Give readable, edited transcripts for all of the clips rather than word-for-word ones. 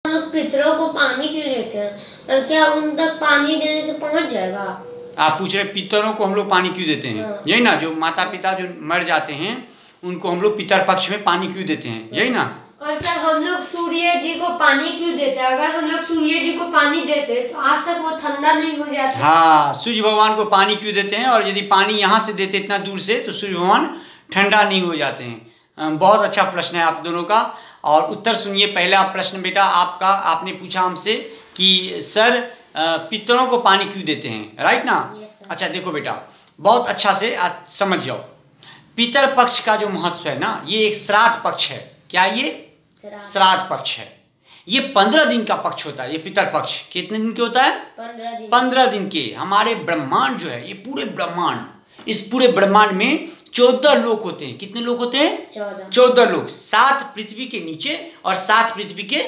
हम लोग पितरों को पानी क्यों देते हैं और क्या उन तक पानी देने से पहुंच जाएगा? आप पूछ रहे पितरों को हम लोग पानी क्यों देते हैं? हाँ। यही ना, जो माता पिता जो मर जाते हैं उनको हम लोग पितर पक्ष में पानी क्यों देते हैं, यही ना। और सर हम लोग सूर्य जी को पानी क्यों देते हैं? अगर हम लोग सूर्य जी को पानी देते तो आज तक वो ठंडा नहीं हो जाता। हाँ, सूर्य भगवान को पानी क्यों देते हैं? और यदि पानी यहाँ से देते इतना दूर से तो सूर्य भगवान ठंडा नहीं हो जाते हैं। बहुत अच्छा प्रश्न है आप दोनों का। और उत्तर सुनिए। पहला प्रश्न बेटा आपका, आपने पूछा हमसे कि सर पितरों को पानी क्यों देते हैं, राइट ना। अच्छा देखो बेटा, बहुत अच्छा से समझ जाओ। पितर पक्ष का जो महत्व है ना, ये एक श्राद्ध पक्ष है। क्या ये? श्राद्ध पक्ष है। ये 15 दिन का पक्ष होता है। ये पितर पक्ष कितने दिन के होता है? 15 दिन के। हमारे ब्रह्मांड जो है, ये पूरे ब्रह्मांड, इस पूरे ब्रह्मांड में 14 लोक होते हैं। कितने लोक होते हैं? 14 लोक। 7 पृथ्वी के नीचे और 7 पृथ्वी के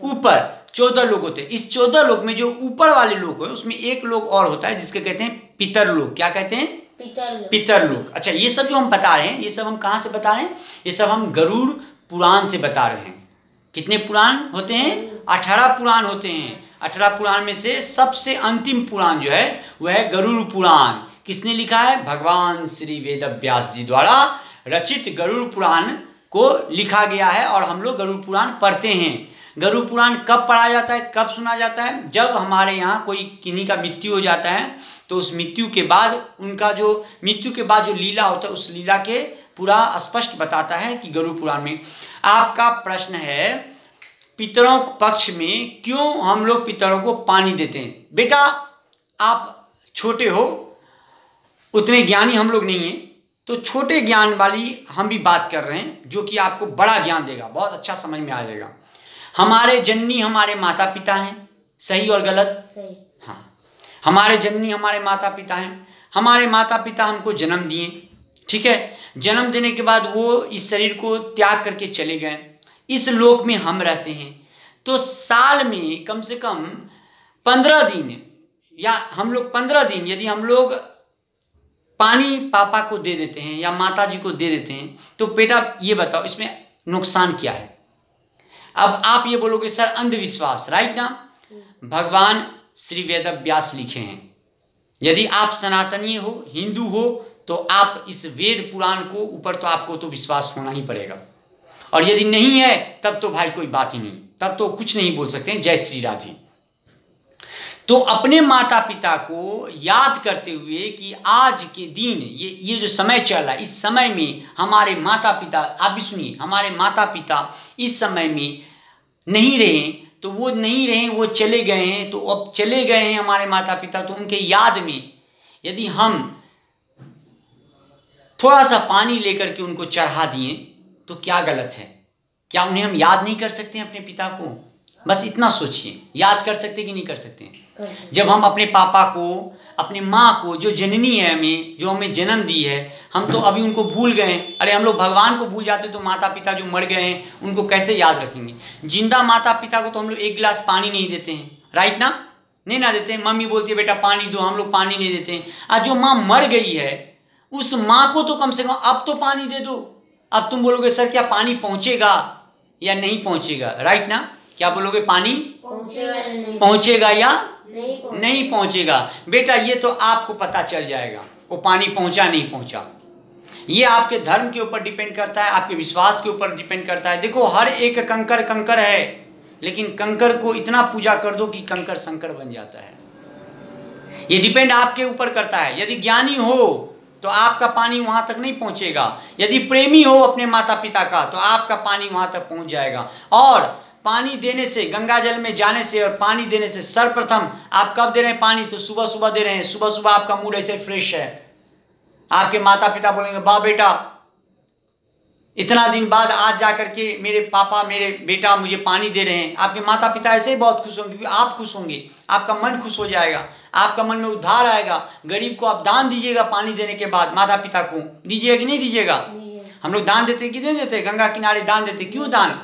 ऊपर 14 लोक होते हैं। इस 14 लोक में जो ऊपर वाले लोक है उसमें एक लोक और होता है जिसके कहते हैं पितर लोक। क्या कहते हैं? पितर लोक। अच्छा, ये सब जो हम बता रहे हैं, ये सब हम कहाँ से बता रहे हैं? ये सब हम गरुड़ पुराण से बता रहे हैं। कितने पुराण होते हैं? 18 पुराण होते हैं। 18 पुराण में से सबसे अंतिम पुराण जो है वह है गरुड़ पुराण। किसने लिखा है? भगवान श्री वेद व्यास जी द्वारा रचित गरुड़ पुराण को लिखा गया है और हम लोग गरुड़ पुराण पढ़ते हैं। गरुड़ पुराण कब पढ़ा जाता है, कब सुना जाता है? जब हमारे यहाँ कोई किन्हीं का मृत्यु हो जाता है तो उस मृत्यु के बाद उनका जो मृत्यु के बाद जो लीला होता है उस लीला के पूरा स्पष्ट बताता है कि गरुड़ पुराण में। आपका प्रश्न है पितरों पक्ष में क्यों हम लोग पितरों को पानी देते हैं। बेटा आप छोटे हो, उतने ज्ञानी हम लोग नहीं हैं, तो छोटे ज्ञान वाली हम भी बात कर रहे हैं जो कि आपको बड़ा ज्ञान देगा, बहुत अच्छा समझ में आ जाएगा। हमारे जननी हमारे माता पिता हैं, सही और गलत? सही। हाँ, हमारे जननी हमारे माता पिता हैं। हमारे माता पिता हमको जन्म दिए, ठीक है। जन्म देने के बाद वो इस शरीर को त्याग करके चले गए। इस लोक में हम रहते हैं तो साल में कम से कम 15 दिन, या हम लोग 15 दिन यदि हम लोग पानी पापा को दे देते हैं या माता जी को दे देते हैं तो बेटा ये बताओ इसमें नुकसान क्या है? अब आप ये बोलोगे सर अंधविश्वास, राइट ना। भगवान श्री वेद व्यास लिखे हैं। यदि आप सनातनी हो, हिंदू हो, तो आप इस वेद पुराण को ऊपर तो आपको तो विश्वास होना ही पड़ेगा। और यदि नहीं है तब तो भाई कोई बात ही नहीं, तब तो कुछ नहीं बोल सकते हैं। जय श्री राधे। तो अपने माता पिता को याद करते हुए कि आज के दिन ये जो समय चल रहा है, इस समय में हमारे माता पिता, आप भी सुनिए, हमारे माता पिता इस समय में नहीं रहे, तो वो नहीं रहे, वो चले गए हैं। तो अब चले गए हैं हमारे माता पिता, तो उनके याद में यदि हम थोड़ा सा पानी लेकर के उनको चढ़ा दिए तो क्या गलत है? क्या उन्हें हम याद नहीं कर सकते हैं अपने पिता को? बस इतना सोचिए, याद कर सकते कि नहीं कर सकते हैं? जब हम अपने पापा को, अपने माँ को, जो जननी है हमें, जो हमें जन्म दी है, हम तो अभी उनको भूल गए हैं। अरे हम लोग भगवान को भूल जाते तो माता पिता जो मर गए हैं उनको कैसे याद रखेंगे? जिंदा माता पिता को तो हम लोग एक गिलास पानी नहीं देते हैं, राइट ना। नहीं ना देते हैं। मम्मी बोलती है बेटा पानी दो, हम लोग पानी नहीं देते हैं। आज जो माँ मर गई है उस माँ को तो कम से कम अब तो पानी दे दो। अब तुम बोलोगे सर क्या पानी पहुँचेगा या नहीं पहुँचेगा, राइट ना। क्या बोलोगे? पानी पहुँचेगा या नहीं पहुँचेगा? बेटा ये तो आपको पता चल जाएगा वो पानी पहुँचा नहीं पहुँचा। ये आपके धर्म के ऊपर डिपेंड करता है, आपके विश्वास के ऊपर डिपेंड करता है। देखो हर एक कंकर कंकर है, लेकिन कंकर को इतना पूजा कर दो कि कंकर शंकर बन जाता है। ये डिपेंड आपके ऊपर करता है। यदि ज्ञानी हो तो आपका पानी वहां तक नहीं पहुंचेगा। यदि प्रेमी हो अपने माता पिता का तो आपका पानी वहां तक पहुंच जाएगा। और पानी देने से, गंगा जल में जाने से और पानी देने से, सर्वप्रथम आप कब दे रहे हैं पानी? तो सुबह सुबह दे रहे हैं। सुबह सुबह आपका मूड ऐसे फ्रेश है, आपके माता पिता बोलेंगे वाह बेटा, इतना दिन बाद आज जा करके मेरे पापा, मेरे बेटा मुझे पानी दे रहे हैं। आपके माता पिता ऐसे ही बहुत खुश होंगे, क्योंकि आप खुश होंगे, आपका मन खुश हो जाएगा, आपका मन में उद्धार आएगा। गरीब को आप दान दीजिएगा पानी देने के बाद, माता पिता को दीजिएगा कि नहीं दीजिएगा? हम लोग दान देते कि नहीं देते? गंगा किनारे दान देते। क्यों दान?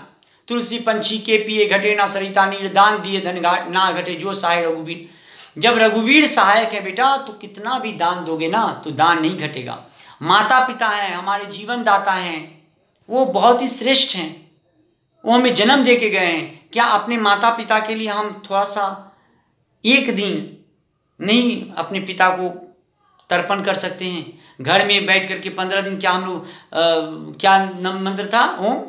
तुलसी पंछी के पिए घटे ना सरिता नीर, दान दिए धन ना घटे जो सहाय रघुवीर। जब रघुवीर सहायक है बेटा तो कितना भी दान दोगे ना तो दान नहीं घटेगा। माता पिता हैं, हमारे जीवन दाता हैं, वो बहुत ही श्रेष्ठ हैं, वो हमें जन्म दे के गए हैं। क्या अपने माता पिता के लिए हम थोड़ा सा एक दिन नहीं अपने पिता को तर्पण कर सकते हैं? घर में बैठ करके 15 दिन क्या हम लोग क्या मंत्र था? ओम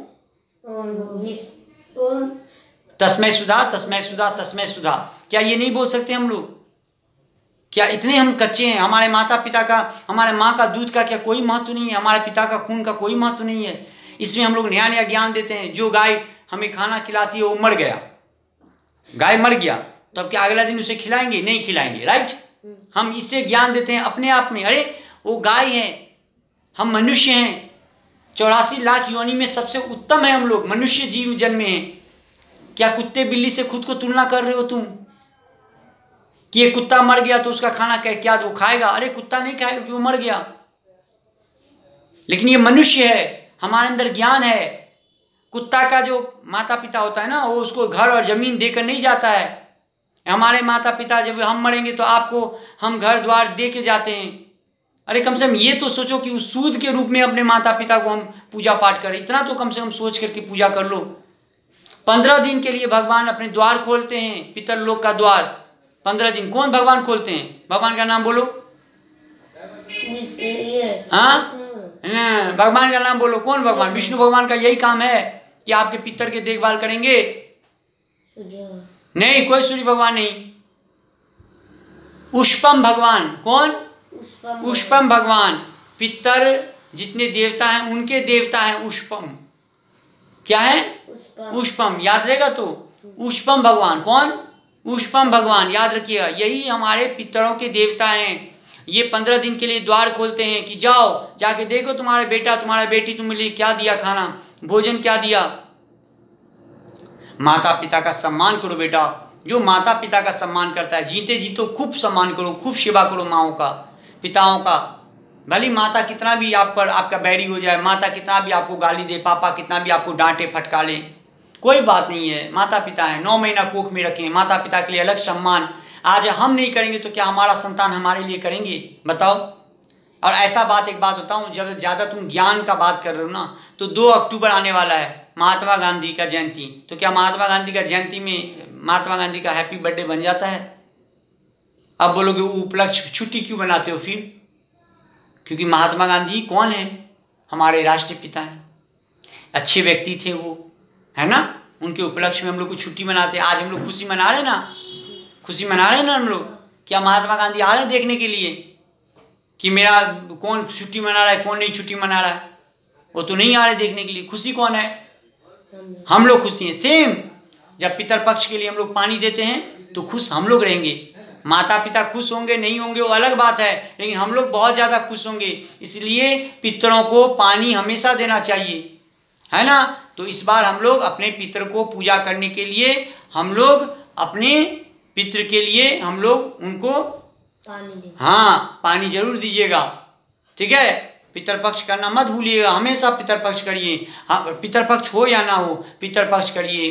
तस्मै सुधा तस्मै सुधा तस्मै सुधा। क्या ये नहीं बोल सकते हम लोग? क्या इतने हम कच्चे हैं? हमारे माता पिता का, हमारे माँ का दूध का क्या कोई महत्व नहीं है? हमारे पिता का खून का कोई महत्व नहीं है? इसमें हम लोग नया नया ज्ञान देते हैं। जो गाय हमें खाना खिलाती है वो मर गया, गाय मर गया, तो अब क्या अगला दिन उसे खिलाएंगे? नहीं खिलाएंगे, राइट? हम इससे ज्ञान देते हैं अपने आप में। अरे वो गाय है, हम मनुष्य हैं, 84 लाख योनि में सबसे उत्तम है हम लोग, मनुष्य जीव जन्मे हैं। क्या कुत्ते बिल्ली से खुद को तुलना कर रहे हो तुम कि ये कुत्ता मर गया तो उसका खाना क्या वो खाएगा? अरे कुत्ता नहीं खाएगा क्योंकि वो मर गया। लेकिन ये मनुष्य है, हमारे अंदर ज्ञान है। कुत्ता का जो माता पिता होता है ना, वो उसको घर और जमीन देकर नहीं जाता है। हमारे माता पिता जब हम मरेंगे तो आपको हम घर द्वार दे के जाते हैं। अरे कम से कम ये तो सोचो कि उस सूद के रूप में अपने माता पिता को हम पूजा पाठ करें। इतना तो कम से कम सोच करके पूजा कर लो। 15 दिन के लिए भगवान अपने द्वार खोलते हैं, पितर लोक का द्वार। 15 दिन कौन भगवान खोलते हैं? भगवान का नाम बोलो। हाँ, भगवान का नाम बोलो। कौन भगवान? विष्णु भगवान का यही काम है कि आपके पितर के देखभाल करेंगे। नहीं, कोई सूर्य भगवान नहीं। उष्पम भगवान। कौन? उष्पम भगवान। पितर जितने देवता हैं उनके देवता हैं उष्पम। क्या है? उष्पम। याद रहेगा तो उष्पम भगवान। कौन? उष्पम भगवान। याद रखिएगा, यही हमारे पितरों के देवता हैं। ये 15 दिन के लिए द्वार खोलते हैं कि जाओ जाके देखो तुम्हारे बेटा तुम्हारा बेटी तुम्हारे लिए क्या दिया, खाना भोजन क्या दिया। माता पिता का सम्मान करो बेटा। जो माता पिता का सम्मान करता है, जीते जी तो खूब सम्मान करो, खूब सेवा करो माओं का, पिताओं का। भली माता कितना भी आप पर आपका बैरी हो जाए, माता कितना भी आपको गाली दे, पापा कितना भी आपको डांटे फटकाले, कोई बात नहीं है। माता पिता है, 9 महीना कोख में रखें। माता पिता के लिए अलग सम्मान। आज हम नहीं करेंगे तो क्या हमारा संतान हमारे लिए करेंगे? बताओ। और ऐसा बात, एक बात बताऊं, जब ज़्यादा तुम ज्ञान का बात कर रहे हो ना, तो 2 अक्टूबर आने वाला है महात्मा गांधी का जयंती। तो क्या महात्मा गांधी का जयंती में महात्मा गांधी का हैप्पी बर्थडे बन जाता है? अब बोलोगे उपलक्ष्य छुट्टी क्यों बनाते हो फिर? क्योंकि महात्मा गांधी कौन है? हमारे राष्ट्रीय पिता हैं, अच्छे व्यक्ति थे वो, है ना। उनके उपलक्ष्य में हम लोग को छुट्टी मनाते हैं। आज हम लोग खुशी मना रहे हैं ना, खुशी मना रहे हैं ना हम लोग। क्या महात्मा गांधी आ रहे हैं देखने के लिए कि मेरा कौन छुट्टी मना रहा है, कौन नहीं छुट्टी मना रहा है? वो तो नहीं आ रहे देखने के लिए। खुशी कौन है? हम लोग खुशी हैं। सेम जब पितर पक्ष के लिए हम लोग पानी देते हैं तो खुश हम लोग रहेंगे। माता पिता खुश होंगे नहीं होंगे वो अलग बात है, लेकिन हम लोग बहुत ज़्यादा खुश होंगे। इसलिए पितरों को पानी हमेशा देना चाहिए, है ना। तो इस बार हम लोग अपने पितर को पूजा करने के लिए, हम लोग अपने पितर के लिए हम लोग उनको हाँ पानी जरूर दीजिएगा, ठीक है। पितर पक्ष करना मत भूलिएगा, हमेशा पितर पक्ष करिए। हाँ, पितर पक्ष हो या ना हो, पितर पक्ष करिए।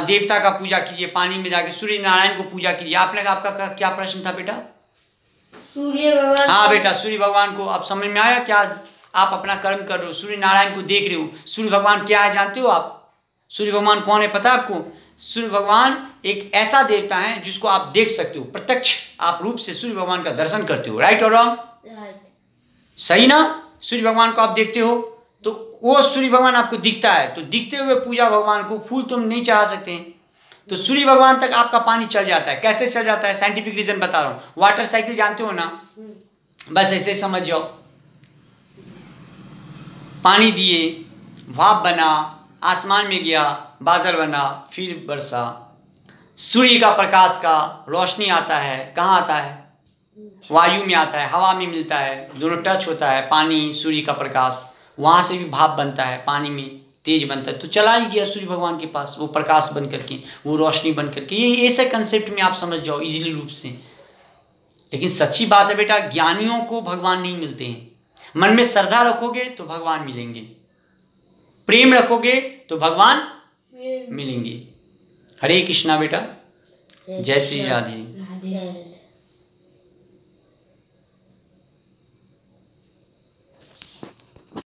देवता का पूजा कीजिए, पानी में जाके सूर्य नारायण को पूजा कीजिए। आपने आपका क्या प्रश्न था बेटा? सूर्य भगवान। हाँ बेटा, सूर्य भगवान को अब समझ में आया? क्या आप अपना कर्म कर रहे हो, सूर्य नारायण को देख रहे हो। सूर्य भगवान क्या है जानते हो आप? सूर्य भगवान कौन है पता है आपको? सूर्य भगवान एक ऐसा देवता है जिसको आप देख सकते हो, प्रत्यक्ष आप रूप से सूर्य भगवान का दर्शन करते हो। राइट और रॉन्ग? सही ना। सूर्य भगवान को आप देखते हो तो वो सूर्य भगवान आपको दिखता है, तो दिखते हुए पूजा भगवान को, फूल तुम नहीं चढ़ा सकते हैं, तो सूर्य भगवान तक आपका पानी चल जाता है। कैसे चल जाता है? साइंटिफिक रीजन बता रहा हूँ। वाटर साइकिल जानते हो ना, बस ऐसे समझ जाओ। पानी दिए, भाप बना, आसमान में गया, बादल बना, फिर बरसा, सूर्य का प्रकाश का रोशनी आता है। कहाँ आता है? वायु में आता है, हवा में मिलता है, दोनों टच होता है, पानी सूर्य का प्रकाश, वहाँ से भी भाप बनता है, पानी में तेज बनता है, तो चला ही गया सूर्य भगवान के पास, वो प्रकाश बन करके, वो रोशनी बन करके। ये ऐसे कंसेप्ट में आप समझ जाओ इजीली रूप से। लेकिन सच्ची बात है बेटा, ज्ञानियों को भगवान नहीं मिलते हैं। मन में श्रद्धा रखोगे तो भगवान मिलेंगे, प्रेम रखोगे तो भगवान मिलेंगे। हरे कृष्णा बेटा, जय श्री राधे।